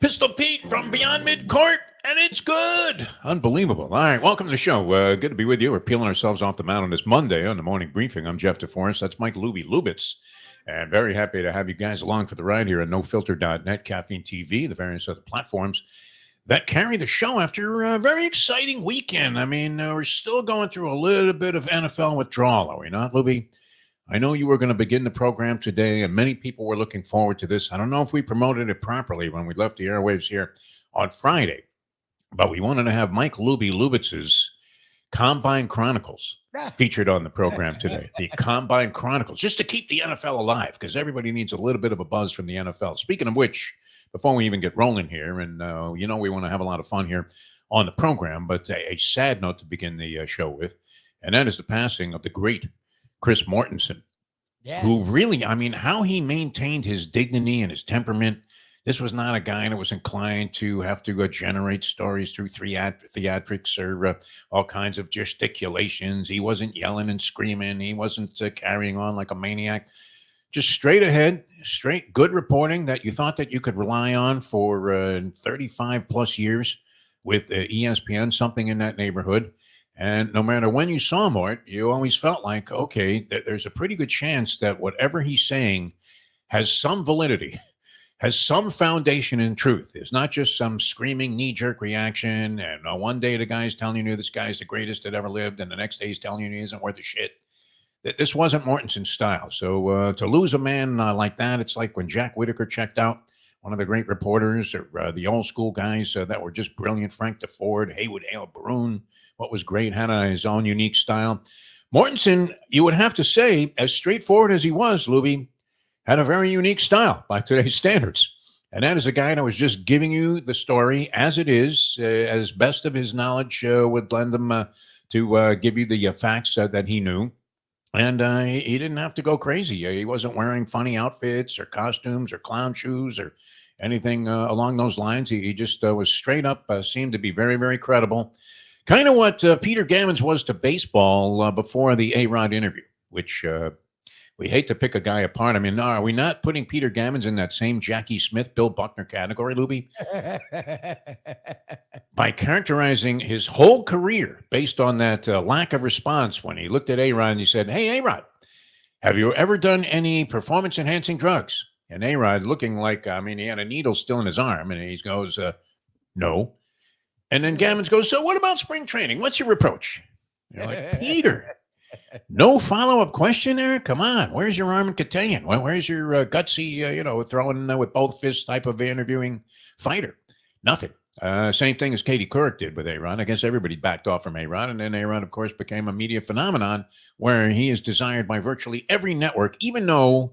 Pistol Pete from Beyond Midcourt, and it's good. Unbelievable. All right, welcome to the show. Good to be with you. We're peeling ourselves off the mountain this Monday on the morning briefing. I'm Jeff DeForest. That's Mike Lubitz. And very happy to have you guys along for the ride here at NoFilter.net, Caffeine TV, the various other platforms that carry the show after a very exciting weekend. I mean, we're still going through a little bit of NFL withdrawal, are we not, Lubie? I know you were going to begin the program today, and many people were looking forward to this. I don't know if we promoted it properly when we left the airwaves here on Friday, but we wanted to have Mike Lubitz's Combine Chronicles featured on the program today. The Combine Chronicles, just to keep the NFL alive, because everybody needs a little bit of a buzz from the NFL. Speaking of which, before we even get rolling here, and we want to have a lot of fun here on the program, but a sad note to begin the show with, and that is the passing of the great Chris Mortensen, yes. Who really, I mean, how he maintained his dignity and his temperament. This was not a guy that was inclined to have to generate stories through theatrics or all kinds of gesticulations. He wasn't yelling and screaming. He wasn't carrying on like a maniac. Just straight ahead, straight good reporting that you thought that you could rely on for 35 plus years with ESPN, something in that neighborhood. And no matter when you saw Mort, you always felt like, okay, there's a pretty good chance that whatever he's saying has some validity, has some foundation in truth. It's not just some screaming knee-jerk reaction. And one day the guy's telling you this guy's the greatest that ever lived, and the next day he's telling you he isn't worth a shit. That this wasn't Mortensen's style. So to lose a man like that, it's like when Jack Whitaker checked out, one of the great reporters, or the old school guys that were just brilliant. Frank DeFord, Haywood Hale Baroon, what was great, had his own unique style. Mortensen, you would have to say, as straightforward as he was, Lubie, had a very unique style by today's standards. And that is a guy that was just giving you the story as it is, as best of his knowledge would lend him to give you the facts that he knew. And he didn't have to go crazy. He wasn't wearing funny outfits or costumes or clown shoes or anything along those lines. He just was straight up, seemed to be very, very credible. Kind of what Peter Gammons was to baseball before the A-Rod interview, which we hate to pick a guy apart. I mean, are we not putting Peter Gammons in that same Jackie Smith, Bill Buckner category, Lubie? By characterizing his whole career based on that lack of response when he looked at A-Rod and he said, "Hey, A-Rod, have you ever done any performance-enhancing drugs?" And A-Rod looking like, I mean, he had a needle still in his arm, and he goes, "No." And then Gammons goes, "So what about spring training? What's your approach?" You're like, Peter, no follow-up question there? Come on. Where's your Armin Katayan? Where's your gutsy, throwing with both fists type of interviewing fighter? Nothing. Same thing as Katie Couric did with A-Rod. I guess everybody backed off from A-Rod, and then A-Rod, of course, became a media phenomenon where he is desired by virtually every network, even though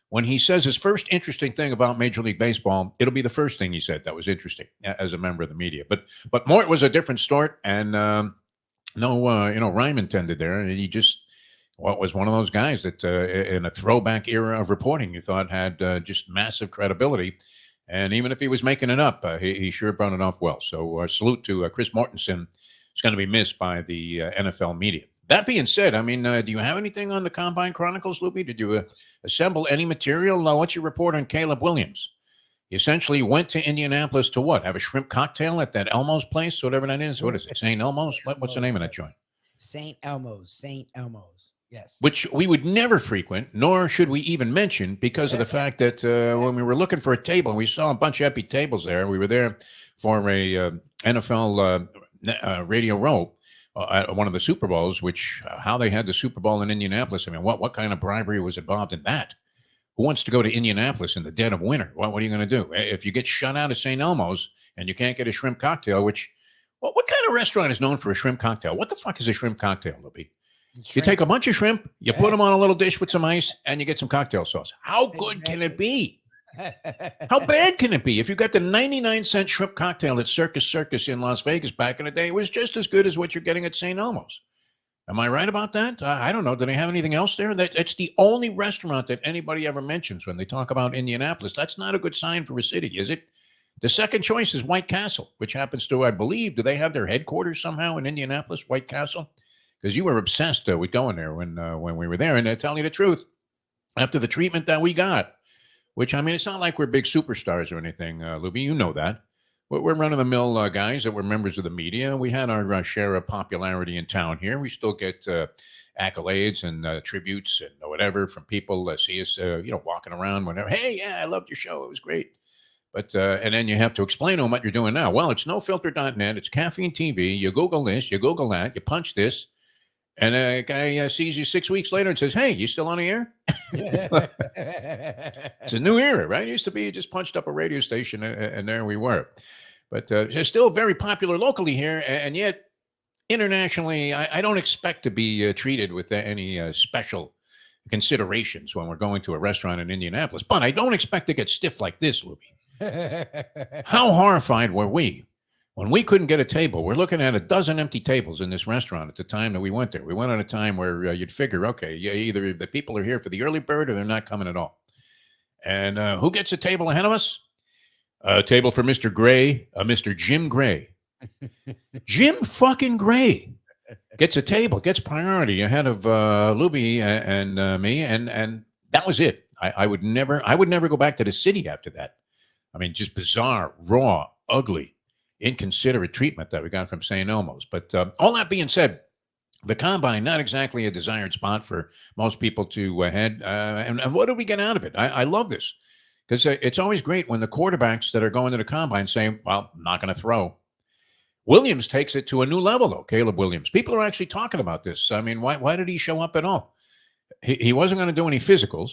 when he says his first interesting thing about Major League Baseball, it'll be the first thing he said that was interesting as a member of the media. But Mort was a different sort, and no rhyme intended there. And he just was one of those guys that in a throwback era of reporting you thought had just massive credibility. And even if he was making it up, he sure brought it off well. So salute to Chris Mortensen. It's going to be missed by the NFL media. That being said, I mean, do you have anything on the Combine Chronicles, Lubie? Did you assemble any material? What's your report on Caleb Williams? He essentially went to Indianapolis to what? Have a shrimp cocktail at that Elmo's place, whatever that is. What is it? St. Elmo's? What's the name of that joint? St. Elmo's. Yes. Which we would never frequent, nor should we even mention, because of the fact that when we were looking for a table, we saw a bunch of empty tables there. We were there for a NFL Radio Row at one of the Super Bowls, which how they had the Super Bowl in Indianapolis. I mean, what kind of bribery was involved in that? Who wants to go to Indianapolis in the dead of winter? What are you going to do? If you get shut out of St. Elmo's and you can't get a shrimp cocktail, what kind of restaurant is known for a shrimp cocktail? What the fuck is a shrimp cocktail, Libby? You take a bunch of shrimp, you put them on a little dish with some ice, and you get some cocktail sauce. How good can it be? How bad can it be? If you got the 99-cent shrimp cocktail at Circus in Las Vegas back in the day, it was just as good as what you're getting at St. Elmo's. Am I right about that? I don't know. Do they have anything else there? It's the only restaurant that anybody ever mentions when they talk about Indianapolis. That's not a good sign for a city, is it? The second choice is White Castle, which happens to, I believe, do they have their headquarters somehow in Indianapolis, White Castle? Because you were obsessed with going there when we were there. And to tell you the truth, after the treatment that we got, which, I mean, it's not like we're big superstars or anything, Lubie. You know that. We're run-of-the-mill guys that were members of the media. We had our share of popularity in town here. We still get accolades and tributes and whatever from people that see us, walking around, whatever. Hey, yeah, I loved your show. It was great. But and then you have to explain to them what you're doing now. Well, it's nofilter.net. It's Caffeine TV. You Google this, you Google that, you punch this, and a guy sees you 6 weeks later and says, "Hey, you still on the air?" It's a new era, right? It used to be you just punched up a radio station and there we were. But it's still very popular locally here, and yet internationally, I don't expect to be treated with any special considerations when we're going to a restaurant in Indianapolis. But I don't expect to get stiff like this, Lubie. How horrified were we when we couldn't get a table? We're looking at a dozen empty tables in this restaurant at the time that we went there. We went at a time where you'd figure, okay, either the people are here for the early bird or they're not coming at all. And who gets a table ahead of us? A table for Mr. Gray, Mr. Jim Gray. Jim fucking Gray gets a table, gets priority ahead of Lubie and me, and that was it. I would never go back to the city after that. I mean, just bizarre, raw, ugly, inconsiderate treatment that we got from St. Elmo's. But all that being said, the Combine, not exactly a desired spot for most people to head. And what do we get out of it? I love this because it's always great when the quarterbacks that are going to the Combine say, well, I'm not going to throw. Williams takes it to a new level, though, Caleb Williams. People are actually talking about this. I mean, why did he show up at all? He wasn't going to do any physicals.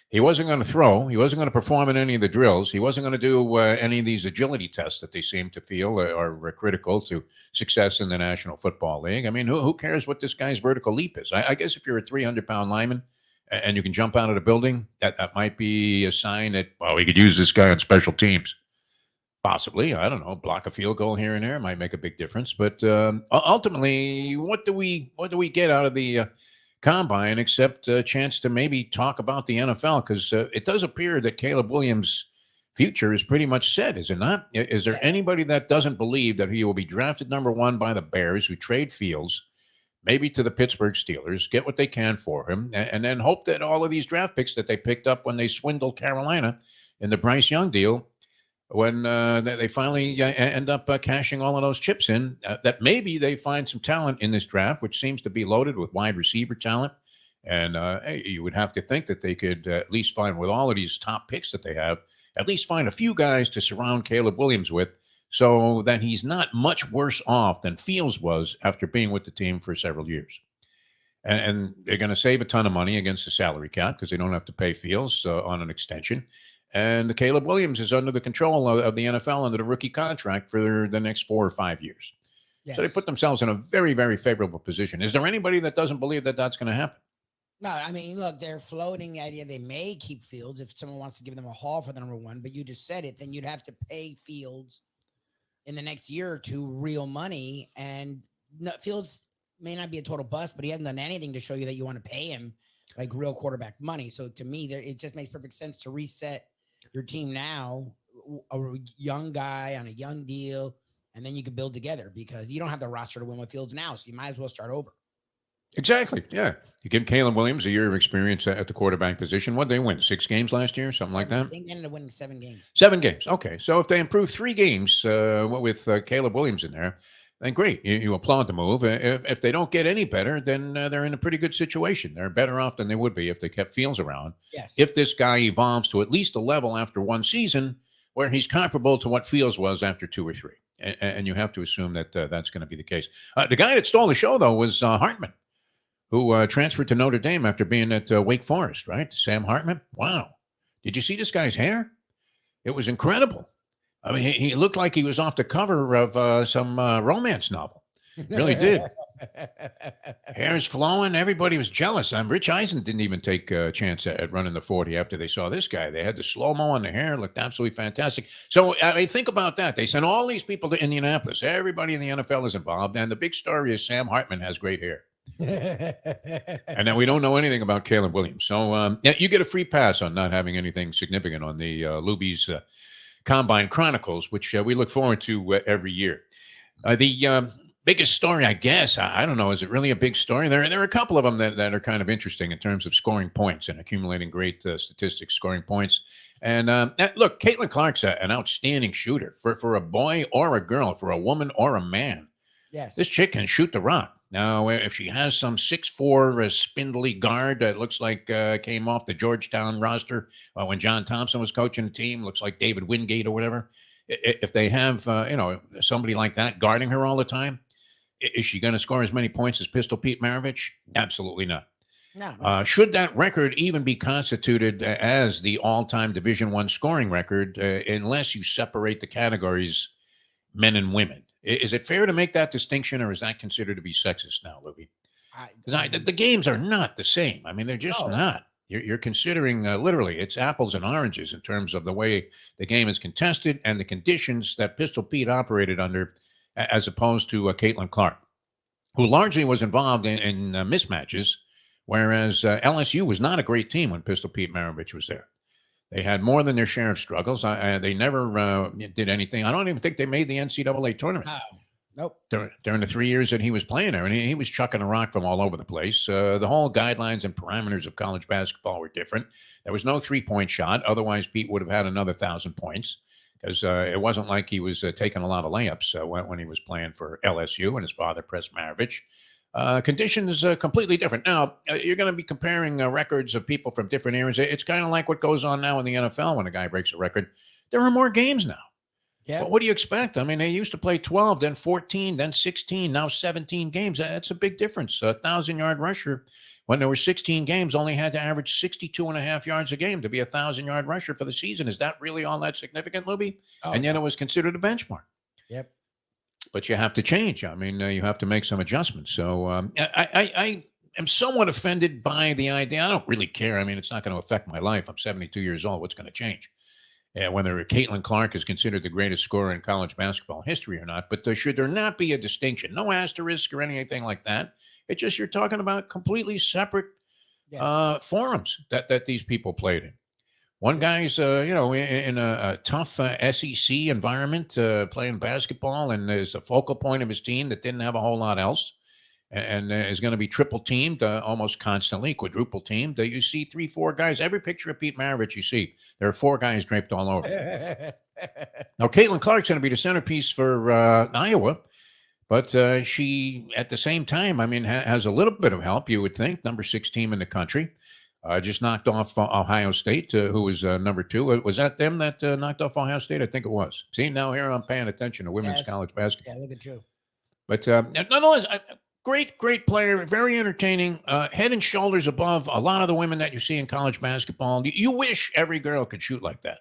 He wasn't going to throw. He wasn't going to perform in any of the drills. He wasn't going to do any of these agility tests that they seem to feel are critical to success in the National Football League. I mean, who cares what this guy's vertical leap is? I guess if you're a 300-pound lineman and you can jump out of the building, that might be a sign that, well, we could use this guy on special teams. Possibly. I don't know. Block a field goal here and there might make a big difference. But ultimately, what do we get out of the Combine except a chance to maybe talk about the NFL? Because it does appear that Caleb Williams' future is pretty much set, is it not? Is there anybody that doesn't believe that he will be drafted number one by the Bears, who trade Fields, maybe to the Pittsburgh Steelers, get what they can for him, and then hope that all of these draft picks that they picked up when they swindled Carolina in the Bryce Young deal, when they finally end up cashing all of those chips in, that maybe they find some talent in this draft, which seems to be loaded with wide receiver talent. And you would have to think that they could at least find, with all of these top picks that they have, at least find a few guys to surround Caleb Williams with so that he's not much worse off than Fields was after being with the team for several years. And they're going to save a ton of money against the salary cap because they don't have to pay Fields on an extension. And Caleb Williams is under the control of the NFL under the rookie contract for the next 4 or 5 years. Yes. So they put themselves in a very, very favorable position. Is there anybody that doesn't believe that that's going to happen? No, I mean, look, they're floating the idea they may keep Fields if someone wants to give them a haul for the number one, but you just said it, then you'd have to pay Fields in the next year or two real money. And Fields may not be a total bust, but he hasn't done anything to show you that you want to pay him like real quarterback money. So to me, it just makes perfect sense to reset your team now, a young guy on a young deal, and then you can build together because you don't have the roster to win with Fields now, so you might as well start over. Exactly, yeah. You give Caleb Williams a year of experience at the quarterback position. What did they win? 6 games last year? Something like that? I think they ended up winning 7 games. 7 games, okay. So if they improve 3 games with Caleb Williams in there, then great. You applaud the move. If they don't get any better, then they're in a pretty good situation. They're better off than they would be if they kept Fields around. Yes. If this guy evolves to at least a level after 1 season where he's comparable to what Fields was after 2 or 3. And you have to assume that that's going to be the case. The guy that stole the show, though, was Hartman, who transferred to Notre Dame after being at Wake Forest, right? Sam Hartman. Wow. Did you see this guy's hair? It was incredible. I mean, he looked like he was off the cover of some romance novel. Really did. Hair's flowing. Everybody was jealous. Rich Eisen didn't even take a chance at running the 40 after they saw this guy. They had the slow-mo on the hair. Looked absolutely fantastic. So I mean, think about that. They sent all these people to Indianapolis. Everybody in the NFL is involved. And the big story is Sam Hartman has great hair. And then we don't know anything about Caleb Williams. So yeah, you get a free pass on not having anything significant on the Lubie's Combine Chronicles, which we look forward to every year. The biggest story, I guess, I don't know, is it really a big story? There are a couple of them that are kind of interesting in terms of scoring points and accumulating great statistics, scoring points And look, Caitlin Clark's an outstanding shooter for a boy or a girl, for a woman or a man. This Yes. chick can shoot the rock. Now, if she has some 6'4" spindly guard that looks like came off the Georgetown roster when John Thompson was coaching the team, looks like David Wingate or whatever. If they have, somebody like that guarding her all the time, is she going to score as many points as Pistol Pete Maravich? Absolutely not. No. Should that record even be constituted as the all-time Division I scoring record, unless you separate the categories men and women? Is it fair to make that distinction, or is that considered to be sexist now, Lubie? The games are not the same. I mean, they're just not. You're considering literally it's apples and oranges in terms of the way the game is contested and the conditions that Pistol Pete operated under, as opposed to Caitlin Clark, who largely was involved in mismatches, whereas LSU was not a great team when Pistol Pete Maravich was there. They had more than their share of struggles. They never did anything. I don't even think they made the NCAA tournament. Nope. During the 3 years that he was playing there. And he was chucking a rock from all over the place. The whole guidelines and parameters of college basketball were different. There was no three-point shot. Otherwise, Pete would have had another 1,000 points, because it wasn't like he was taking a lot of layups when he was playing for LSU and his father, Press Maravich. Conditions completely different. Now, you're going to be comparing records of people from different eras. It's kind of like what goes on now in the NFL when a guy breaks a record. There are more games now. Yeah. Well, what do you expect? I mean, they used to play 12, then 14, then 16, now 17 games. That's a big difference. A 1,000-yard rusher, when there were 16 games, only had to average 62.5 yards a game to be a 1,000-yard rusher for the season. Is that really all that significant, Lubie? And yet it was considered a benchmark. Yep. But you have to change. I mean, you have to make some adjustments. So I am somewhat offended by the idea. I don't really care. I mean, it's not going to affect my life. I'm 72 years old. What's going to change? Whether Caitlin Clark is considered the greatest scorer in college basketball history or not. But should there not be a distinction? No asterisk or anything like that. It's just you're talking about completely separate forums that these people played in. One guy's, in a tough SEC environment, playing basketball, and is a focal point of his team that didn't have a whole lot else, and is going to be triple teamed almost constantly, quadruple teamed. You see 3-4 guys. Every picture of Pete Maravich you see, there are 4 guys draped all over. Now, Caitlin Clark's going to be the centerpiece for Iowa, but she, at the same time, I mean, has a little bit of help, you would think. Number 6 team in the country. Just knocked off Ohio State, who was number 2. Was that them that knocked off Ohio State? I think it was. See, now here I'm paying attention to women's college basketball. Yeah, look at you. But nonetheless, great player, very entertaining, head and shoulders above a lot of the women that you see in college basketball. You wish every girl could shoot like that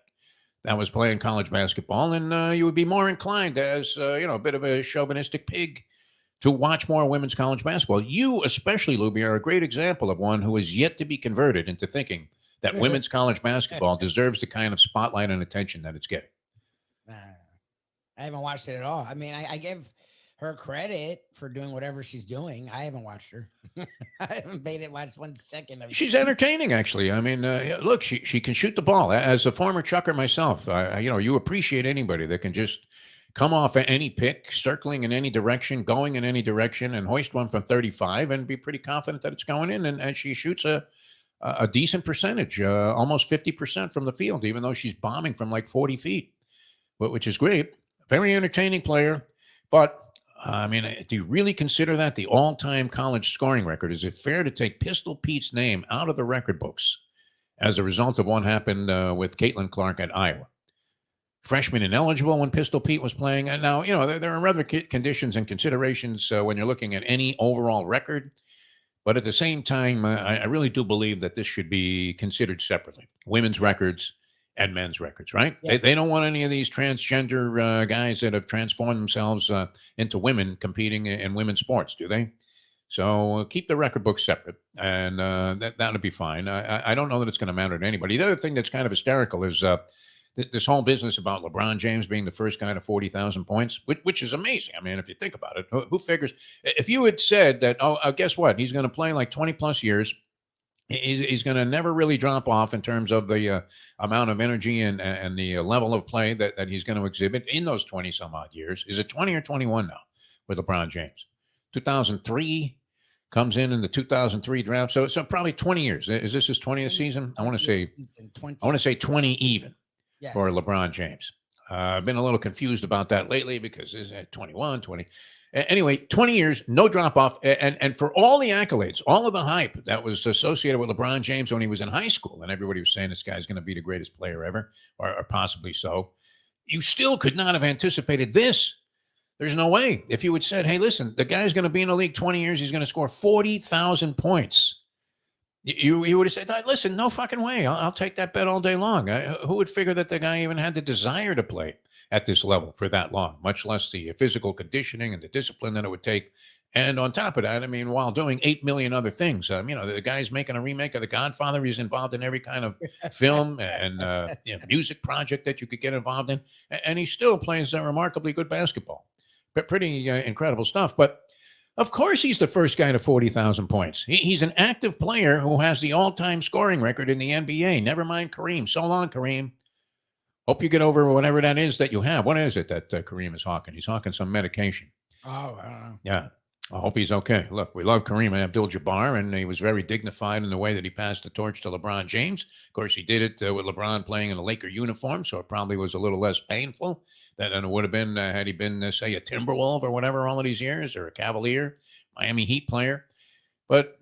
was playing college basketball, and you would be more inclined as, a bit of a chauvinistic pig to watch more women's college basketball. You, especially, Lubie, are a great example of one who is yet to be converted into thinking that women's college basketball deserves the kind of spotlight and attention that it's getting. I haven't watched it at all. I mean, I give her credit for doing whatever she's doing. I haven't watched her. I haven't watched 1 second of it. She's entertaining, actually. I mean, look, she can shoot the ball. As a former chucker myself, you appreciate anybody that can just come off at any pick, circling in any direction, going in any direction, and hoist one from 35 and be pretty confident that it's going in. And she shoots a decent percentage, almost 50% from the field, even though she's bombing from like 40 feet, which is great. Very entertaining player. But, I mean, do you really consider that the all-time college scoring record? Is it fair to take Pistol Pete's name out of the record books as a result of what happened with Caitlin Clark at Iowa? Freshman ineligible when Pistol Pete was playing. And now, there are other conditions and considerations when you're looking at any overall record. But at the same time, I really do believe that this should be considered separately. Women's records and men's records, right? Yes. They don't want any of these transgender guys that have transformed themselves into women competing in women's sports, do they? So keep the record books separate, and that would be fine. I don't know that it's going to matter to anybody. The other thing that's kind of hysterical is this whole business about LeBron James being the first guy to 40,000 points, which is amazing. I mean, if you think about it, who figures? If you had said that, guess what? He's going to play like 20 plus years. He's going to never really drop off in terms of the amount of energy and the level of play that he's going to exhibit in those 20 some odd years. Is it 20 or 21 now with LeBron James? 2003, comes in the 2003 draft. So probably 20 years. Is this his 20th season? I want to say 20 even for LeBron James. I've been a little confused about that lately because is it 21, 20? Anyway, 20 years, no drop off. And for all the accolades, all of the hype that was associated with LeBron James when he was in high school, and everybody was saying this guy's going to be the greatest player ever, or possibly so, you still could not have anticipated this. There's no way. If you had said, hey, listen, the guy's going to be in the league 20 years, he's going to score 40,000 points. You would have said, listen, no fucking way. I'll take that bet all day long. Who would figure that the guy even had the desire to play at this level for that long, much less the physical conditioning and the discipline that it would take. And on top of that, I mean, while doing 8 million other things, the guy's making a remake of The Godfather. He's involved in every kind of film and music project that you could get involved in. And he still plays remarkably good basketball. But pretty incredible stuff. But of course, he's the first guy to 40,000 points. He's an active player who has the all-time scoring record in the NBA. Never mind Kareem. So long, Kareem. Hope you get over whatever that is that you have. What is it that Kareem is hawking? He's hawking some medication. Oh, I don't know. Yeah. I hope he's okay. Look, we love Kareem Abdul-Jabbar, and he was very dignified in the way that he passed the torch to LeBron James. Of course, he did it with LeBron playing in a Laker uniform, so it probably was a little less painful than it would have been had he been, say, a Timberwolf or whatever all of these years, or a Cavalier, Miami Heat player. But,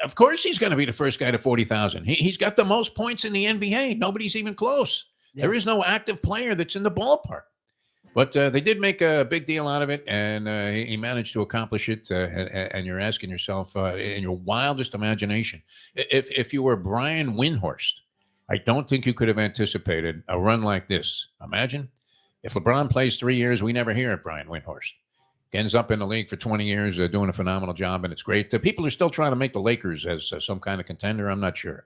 of course, he's going to be the first guy to 40,000. He's got the most points in the NBA. Nobody's even close. Yes. There is no active player that's in the ballpark. But they did make a big deal out of it, and he managed to accomplish it. And you're asking yourself, in your wildest imagination, if you were Brian Windhorst, I don't think you could have anticipated a run like this. Imagine if LeBron plays 3 years, we never hear of Brian Windhorst. Ends up in the league for 20 years, doing a phenomenal job, and it's great. People are still trying to make the Lakers as some kind of contender. I'm not sure.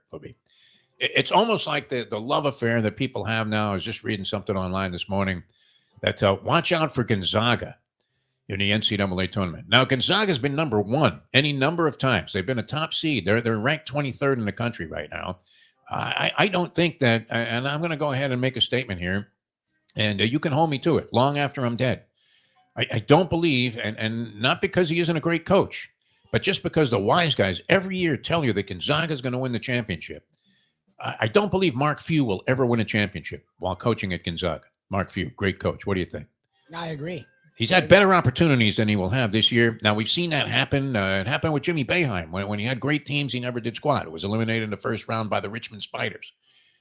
It's almost like the love affair that people have now. I was just reading something online this morning. That watch out for Gonzaga in the NCAA tournament. Now, Gonzaga's been number one any number of times. They've been a top seed. They're ranked 23rd in the country right now. I don't think that, and I'm going to go ahead and make a statement here, and you can hold me to it long after I'm dead. I don't believe, and not because he isn't a great coach, but just because the wise guys every year tell you that Gonzaga is going to win the championship. I don't believe Mark Few will ever win a championship while coaching at Gonzaga. Mark Few, great coach. What do you think? I agree. He's had better opportunities than he will have this year. Now, we've seen that happen. It happened with Jimmy Boeheim. When he had great teams, he never did squat. It was eliminated in the first round by the Richmond Spiders.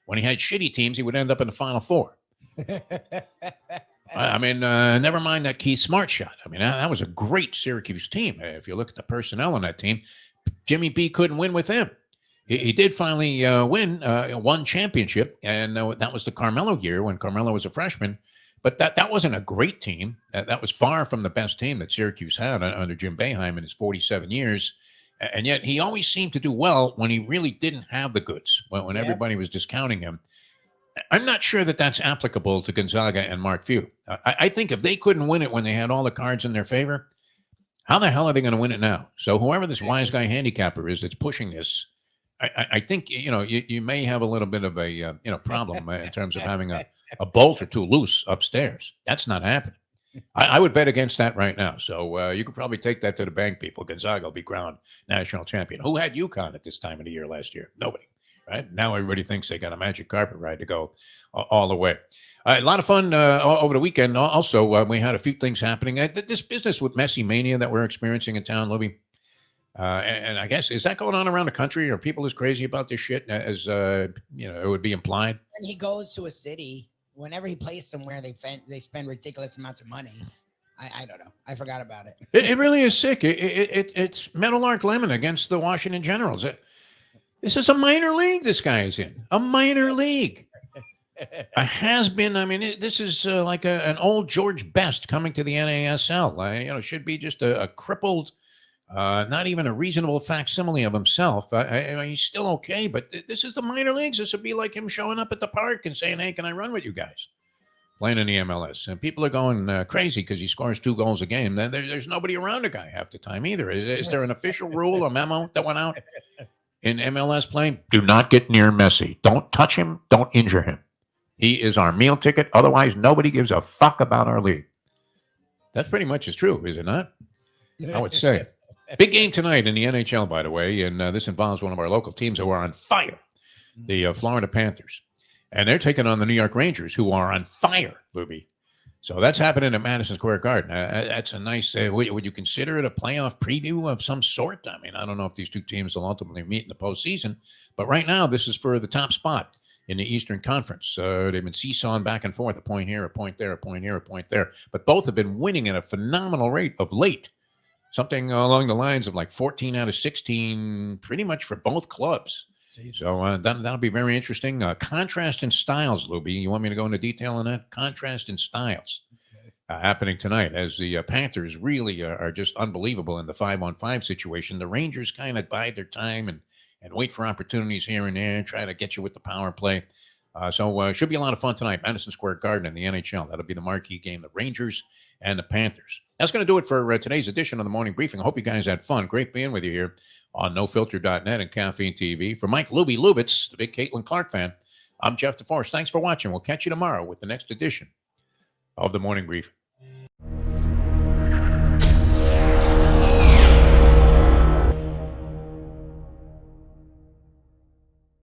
When he had shitty teams, he would end up in the Final Four. Never mind that Keith Smart shot. I mean, that was a great Syracuse team. If you look at the personnel on that team, Jimmy B couldn't win with him. He did finally win one championship, and that was the Carmelo year when Carmelo was a freshman. But that wasn't a great team. That was far from the best team that Syracuse had under Jim Boeheim in his 47 years. And yet he always seemed to do well when he really didn't have the goods, when everybody was discounting him. I'm not sure that that's applicable to Gonzaga and Mark Few. I think if they couldn't win it when they had all the cards in their favor, how the hell are they going to win it now? So whoever this wise guy handicapper is that's pushing this, I think, you may have a little bit of a, problem in terms of having a bolt or two loose upstairs. That's not happening. I would bet against that right now. So you could probably take that to the bank, people. Gonzaga will be crowned national champion. Who had UConn at this time of the year last year? Nobody. Right now, everybody thinks they got a magic carpet ride to go all the way. A lot of fun over the weekend. Also, we had a few things happening. This business with Messi mania that we're experiencing in town, Lubie. And I guess, is that going on around the country? Are people as crazy about this shit as, it would be implied? When he goes to a city, whenever he plays somewhere, they spend ridiculous amounts of money. I don't know. I forgot about it. It really is sick. It's Meadowlark Lemon against the Washington Generals. This is a minor league this guy is in. A minor league. A has-been. I mean, this is like an old George Best coming to the NASL. Should be just a crippled, not even a reasonable facsimile of himself. He's still okay, but this is the minor leagues. This would be like him showing up at the park and saying, hey, can I run with you guys? Playing in the MLS. And people are going crazy because he scores 2 goals a game. There's nobody around the guy half the time either. Is there an official rule, a memo that went out in MLS playing? Do not get near Messi. Don't touch him. Don't injure him. He is our meal ticket. Otherwise, nobody gives a fuck about our league. That pretty much is true, is it not? I would say. Big game tonight in the NHL, by the way, and this involves one of our local teams who are on fire, the Florida Panthers. And they're taking on the New York Rangers, who are on fire, Lubie. So that's happening at Madison Square Garden. That's a nice, would you consider it a playoff preview of some sort? I mean, I don't know if these two teams will ultimately meet in the postseason, but right now this is for the top spot in the Eastern Conference. They've been seesawing back and forth, a point here, a point there, a point here, a point there. But both have been winning at a phenomenal rate of late. Something along the lines of like 14 out of 16, pretty much for both clubs. Jesus. So that'll be very interesting. Contrast in styles, Lubie. You want me to go into detail on that? Contrast in styles happening tonight as the Panthers really are just unbelievable in the 5-on-5 situation. The Rangers kind of bide their time and wait for opportunities here and there, try to get you with the power play. So should be a lot of fun tonight. Madison Square Garden in the NHL. That'll be the marquee game, the Rangers and the Panthers. That's going to do it for today's edition of the Morning Briefing. I hope you guys had fun. Great being with you here on NoFilter.net and Caffeine TV. For Mike Lubie Lubitz, the big Caitlin Clark fan, I'm Jeff DeForest. Thanks for watching. We'll catch you tomorrow with the next edition of the Morning Briefing.